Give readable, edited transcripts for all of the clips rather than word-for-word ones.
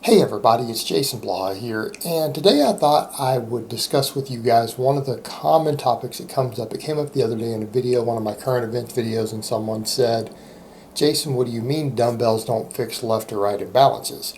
Hey everybody, it's Jason Blaha here, and today I thought I would discuss with you guys one of the common topics that comes up. It came up the other day in a video, one of my current events videos, and someone said, Jason, what do you mean dumbbells don't fix left or right imbalances?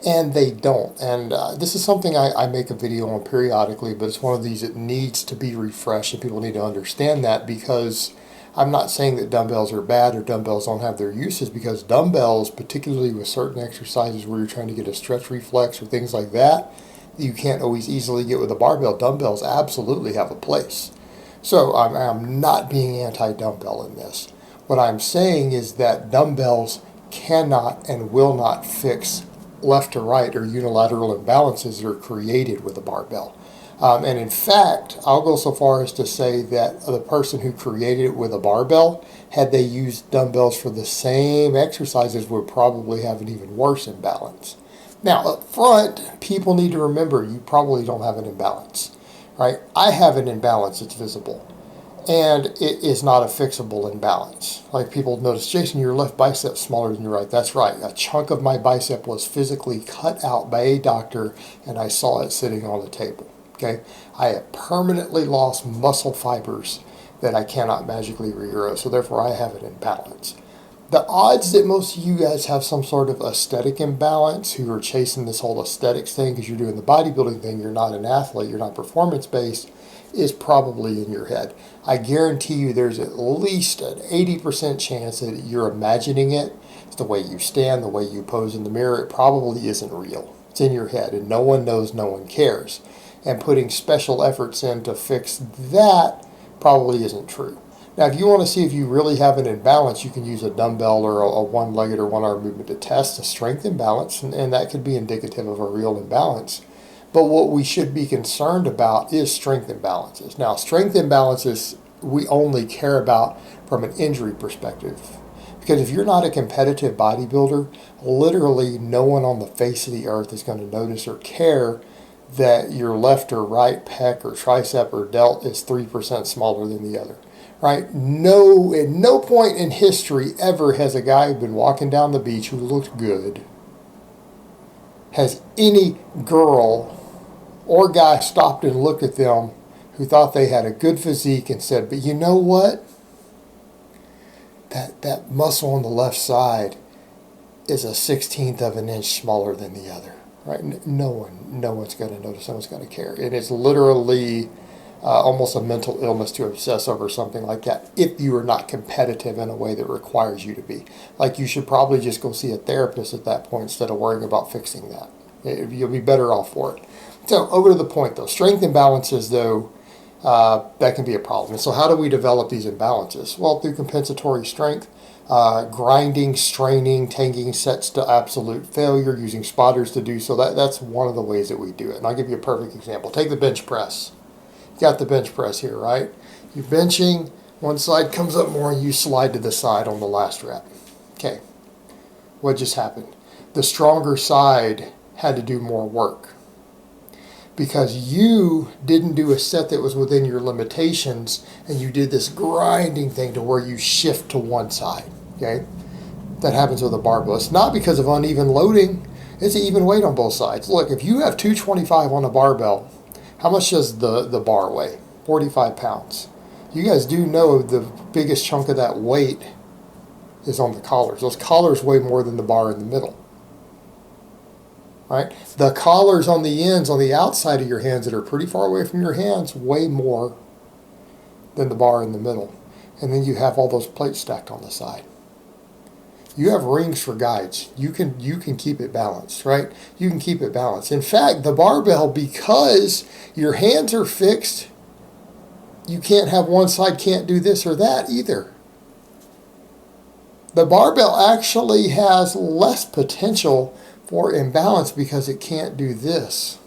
And they don't, and this is something I make a video on periodically, but it's one of these that needs to be refreshed, and people need to understand that, because I'm not saying that dumbbells are bad or dumbbells don't have their uses, because dumbbells, particularly with certain exercises where you're trying to get a stretch reflex or things like that, you can't always easily get with a barbell. Dumbbells absolutely have a place. So I'm not being anti-dumbbell in this. What I'm saying is that dumbbells cannot and will not fix left to right or unilateral imbalances that are created with a barbell. And in fact, I'll go so far as to say that the person who created it with a barbell, had they used dumbbells for the same exercises, would probably have an even worse imbalance. Now, up front, people need to remember you probably don't have an imbalance, right? I have an imbalance that's visible, and it is not a fixable imbalance. Like people notice, Jason, your left bicep's smaller than your right. That's right. A chunk of my bicep was physically cut out by a doctor, and I saw it sitting on the table. Okay, I have permanently lost muscle fibers that I cannot magically regrow, so therefore I have an imbalance. The odds that most of you guys have some sort of aesthetic imbalance, who are chasing this whole aesthetics thing because you're doing the bodybuilding thing, you're not an athlete, you're not performance-based, is probably in your head. I guarantee you there's at least an 80% chance that you're imagining it. It's the way you stand, the way you pose in the mirror. It probably isn't real. It's in your head, and no one knows, no one cares. And putting special efforts in to fix that probably isn't true. Now, if you want to see if you really have an imbalance, you can use a dumbbell or a one-legged or one-arm movement to test a strength imbalance, and that could be indicative of a real imbalance. But what we should be concerned about is strength imbalances. Now, strength imbalances we only care about from an injury perspective. Because if you're not a competitive bodybuilder, literally no one on the face of the earth is going to notice or care that your left or right pec or tricep or delt is 3% smaller than the other, right? No, at no point in history ever has a guy been walking down the beach who looked good, has any girl or guy stopped and looked at them who thought they had a good physique and said, but you know what? That muscle on the left side is a 1/16 of an inch smaller than the other. Right? No one's going to notice. No one's going to care. It is literally almost a mental illness to obsess over something like that if you are not competitive in a way that requires you to be. Like, you should probably just go see a therapist at that point instead of worrying about fixing that. You'll be better off for it. So over to the point, though. Strength imbalances, though, that can be a problem. And so how do we develop these imbalances? Well, through compensatory strength. Grinding, straining, taking sets to absolute failure, using spotters to do so. That's one of the ways that we do it. And I'll give you a perfect example. Take the bench press. You got the bench press here, right? You're benching, one side comes up more, and you slide to the side on the last rep. Okay, what just happened? The stronger side had to do more work because you didn't do a set that was within your limitations, and you did this grinding thing to where you shift to one side. Okay, that happens with a barbell. It's not because of uneven loading. It's an even weight on both sides. Look, if you have 225 on a barbell, how much does the bar weigh? 45 pounds. You guys do know the biggest chunk of that weight is on the collars. Those collars weigh more than the bar in the middle. Right? The collars on the ends, on the outside of your hands that are pretty far away from your hands, weigh more than the bar in the middle. And then you have all those plates stacked on the side. You have rings for guides. You can keep it balanced, right? You can keep it balanced. In fact, the barbell, because your hands are fixed, you can't have one side can't do this or that either. The barbell actually has less potential for imbalance because it can't do this.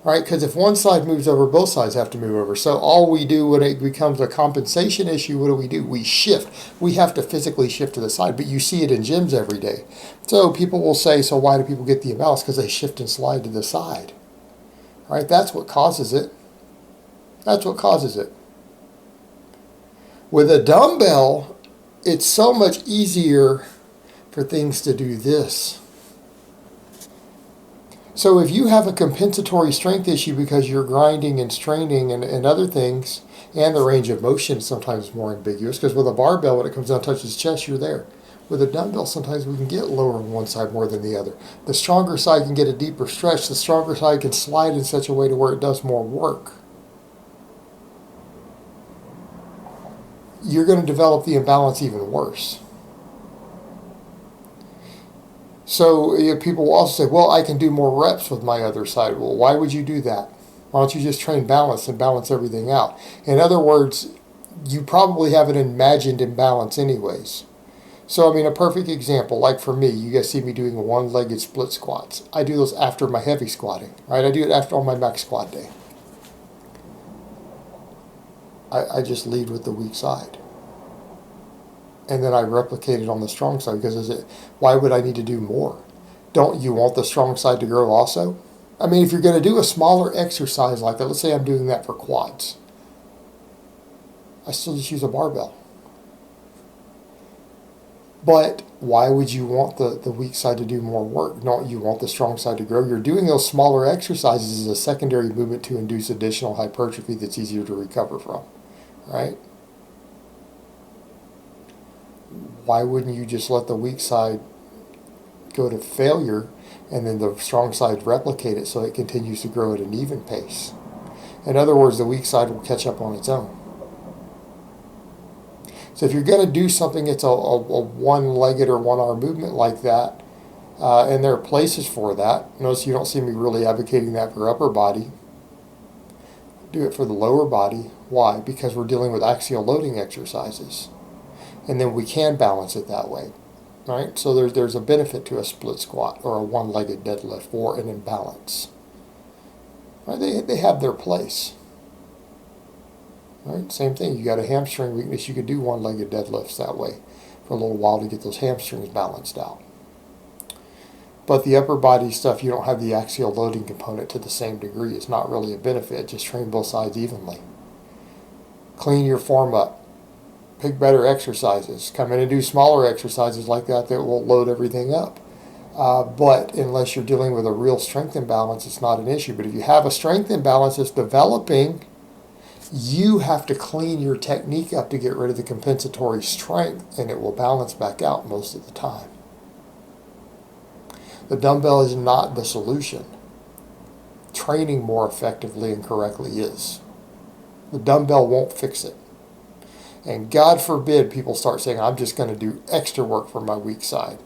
Right? Because if one side moves over, both sides have to move over. So all we do when it becomes a compensation issue, what do? We shift. We have to physically shift to the side. But you see it in gyms every day. So people will say, so why do people get the imbalance? Because they shift and slide to the side. Right? That's what causes it. That's what causes it. With a dumbbell, it's so much easier for things to do this. So if you have a compensatory strength issue because you're grinding and straining and other things, and the range of motion sometimes is more ambiguous, because with a barbell, when it comes down and touches chest, you're there. With a dumbbell, sometimes we can get lower on one side more than the other. The stronger side can get a deeper stretch. The stronger side can slide in such a way to where it does more work. You're going to develop the imbalance even worse. So people will also say, well, I can do more reps with my other side. Well, why would you do that? Why don't you just train balance and balance everything out? In other words, you probably have an imagined imbalance anyways. So, I mean, a perfect example, like for me, you guys see me doing one-legged split squats. I do those after my heavy squatting, right? I do it after on my max squat day. I just lead with the weak side. And then I replicate it on the strong side, because why would I need to do more? Don't you want the strong side to grow also? I mean, if you're going to do a smaller exercise like that, let's say I'm doing that for quads, I still just use a barbell. But why would you want the weak side to do more work? No, you want the strong side to grow. You're doing those smaller exercises as a secondary movement to induce additional hypertrophy that's easier to recover from, right? Why wouldn't you just let the weak side go to failure and then the strong side replicate it so it continues to grow at an even pace? In other words, the weak side will catch up on its own. So if you're going to do something that's a one-legged or one-arm movement like that, and there are places for that. Notice you don't see me really advocating that for upper body. Do it for the lower body. Why? Because we're dealing with axial loading exercises. And then we can balance it that way, right? So there's a benefit to a split squat or a one-legged deadlift for an imbalance. Right? They have their place. Right? Same thing, you got a hamstring weakness, you could do one-legged deadlifts that way for a little while to get those hamstrings balanced out. But the upper body stuff, you don't have the axial loading component to the same degree. It's not really a benefit. Just train both sides evenly. Clean your form up. Pick better exercises. Come in and do smaller exercises like that will load everything up. But unless you're dealing with a real strength imbalance, it's not an issue. But if you have a strength imbalance that's developing, you have to clean your technique up to get rid of the compensatory strength, and it will balance back out most of the time. The dumbbell is not the solution. Training more effectively and correctly is. The dumbbell won't fix it. And God forbid people start saying, I'm just going to do extra work for my weak side.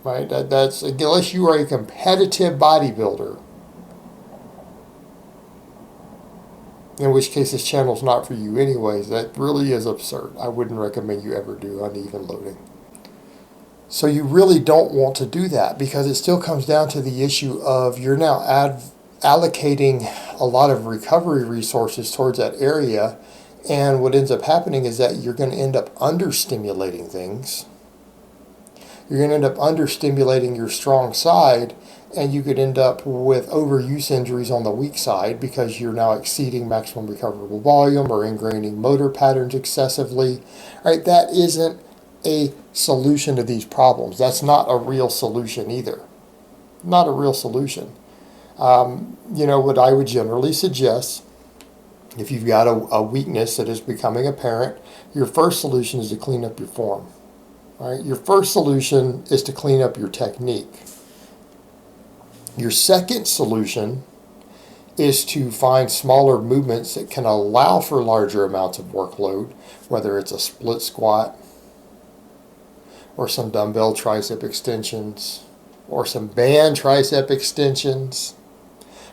Right? That's unless you are a competitive bodybuilder, in which case this channel's not for you anyways. That really is absurd. I wouldn't recommend you ever do uneven loading. So you really don't want to do that, because it still comes down to the issue of you're now allocating a lot of recovery resources towards that area, and what ends up happening is that you're going to end up understimulating things. You're going to end up understimulating your strong side, and you could end up with overuse injuries on the weak side because you're now exceeding maximum recoverable volume or ingraining motor patterns excessively. Right? That isn't a solution to these problems. That's not a real solution either. Not a real solution. What I would generally suggest, if you've got a weakness that is becoming apparent, your first solution is to clean up your form. Right? Your first solution is to clean up your technique. Your second solution is to find smaller movements that can allow for larger amounts of workload, whether it's a split squat or some dumbbell tricep extensions or some band tricep extensions.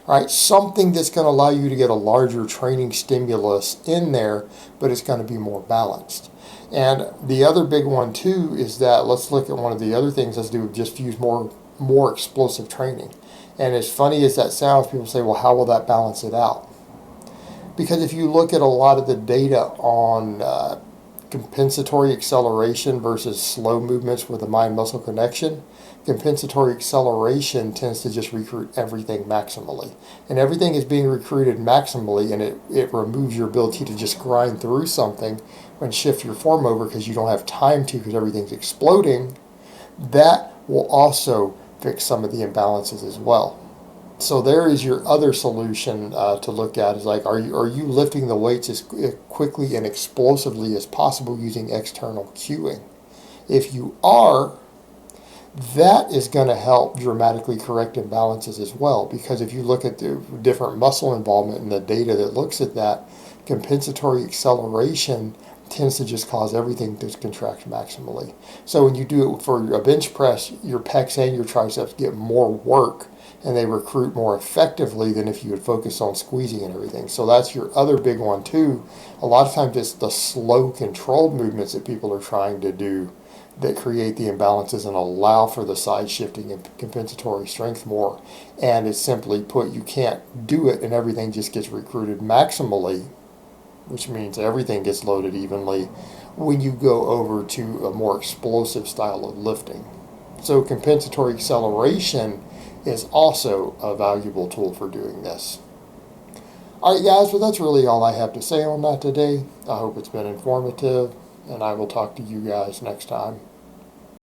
Right? Something that's going to allow you to get a larger training stimulus in there, but it's going to be more balanced. And the other big one too is that, let's look at one of the other things, let's do just use more explosive training. And as funny as that sounds, people say, well, how will that balance it out? Because if you look at a lot of the data on compensatory acceleration versus slow movements with a mind-muscle connection, compensatory acceleration tends to just recruit everything maximally. And everything is being recruited maximally, and it removes your ability to just grind through something and shift your form over because you don't have time to, because everything's exploding. That will also fix some of the imbalances as well. So there is your other solution to look at, is like, are you lifting the weights as quickly and explosively as possible using external cueing? If you are, that is going to help dramatically correct imbalances as well, because if you look at the different muscle involvement and the data that looks at that, compensatory acceleration tends to just cause everything to contract maximally. So when you do it for a bench press, your pecs and your triceps get more work and they recruit more effectively than if you would focus on squeezing and everything. So that's your other big one too. A lot of times it's the slow controlled movements that people are trying to do that create the imbalances and allow for the side shifting and compensatory strength more. And it's simply put, you can't do it and everything just gets recruited maximally, which means everything gets loaded evenly when you go over to a more explosive style of lifting. So compensatory acceleration is also a valuable tool for doing this. Alright guys, well that's really all I have to say on that today. I hope it's been informative, and I will talk to you guys next time.